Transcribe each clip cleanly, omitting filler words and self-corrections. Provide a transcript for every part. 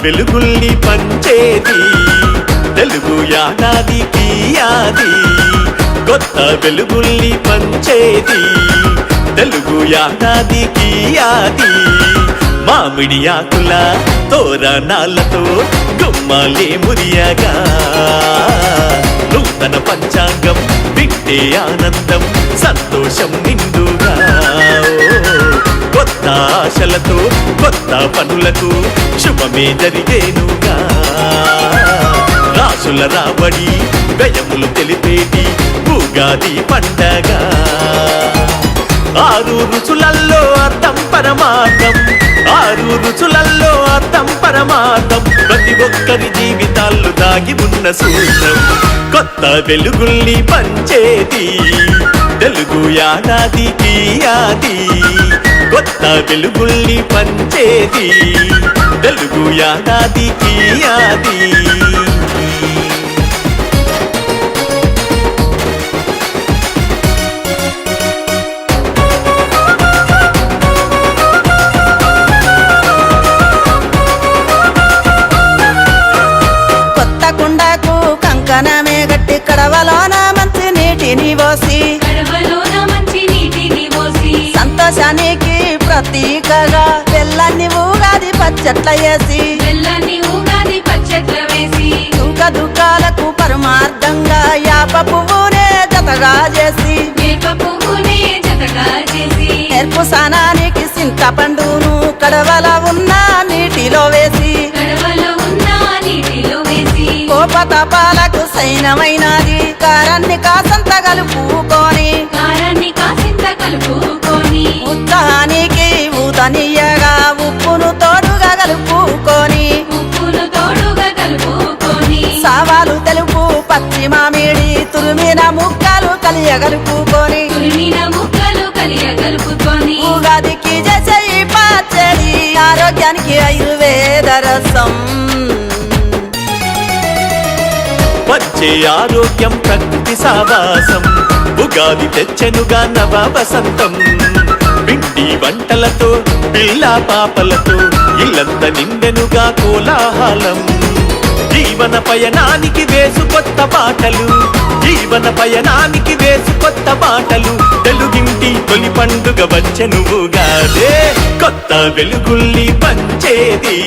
వెలుగుల్ని పంచేది తెలుగు యానాదికి యాది కొత్త వెలుగుల్ని పంచేది తెలుగు యానాదికి యాది మామిడి ఆకుల తోరణాలతో గుమ్మాలే మురియగా నూతన పంచాంగం వింటే ఆనందం సంతోషం నిండుగా కొత్త ఆశలతో కొత్త పనులకు శుభమే జరిగేనుగా రాసుల రాబడి వ్యయములు తెలిపేటి ఉగాది పండగ ఆరు రుచులల్లో అర్థం పరమార్థం ఆరు రుచులల్లో అర్థం పరమార్థం ప్రతి ఒక్కరి జీవితాల్లో దాగి ఉన్న సూత్రం కొత్త వెలుగుల్ని పంచేది తెలుగు యానాదికి యాది కొత్త వెలుగుల్ని పంచేది తెలుగు యానాదికి యాది కంకణమే గట్టి కడవలోన మంచి నీటిని పోసి సంతోషానికి ప్రతీకగా బెల్లాన్ని ఊగాది పచ్చట్ల వేసి సుఖ దుఃఖాలకు పరమార్థంగా యాప పువ్వునే జతగా చేసి ఎరుపు సానానికి చింతపండును కడవల ఉన్న నీటిలో వేసి కోపతపాలకు సైనమైనది కారాన్ని కాసంత కలుపుకొని ఉత్సాహానికి ఊతనీయగా ఉప్పును తోడుగా కలుపుకొని సావాలు తెలుపు పచ్చి మామిడి తురిమిన ముక్కలు కలియగలుపుకొని ఉగాదికి చేసే ఈ పచ్చడి ఆరోగ్యానికి ఆయుర్వేద రసం వచ్చే ఆరోగ్యం ప్రకృతి సావాసం ఉగాది తెచ్చెనుగా నవ వసంతం పిండి వంటలతో పిల్ల పాపలతో ఇల్లంత నిండెనుగా కోలాహలం జీవన పయనానికి వేసు కొత్త పాటలు జీవన పయనానికి వేసు కొత్త పాటలు తెలుగింటి తొలి పండుగ వచ్చెనుగాదే కొత్త వెలుగుల్ని పంచేది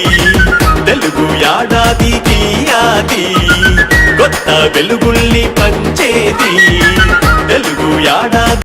తెలుగు యానాదికి యాది కొత్త వెలుగుల్ని పంచేది తెలుగు యానాది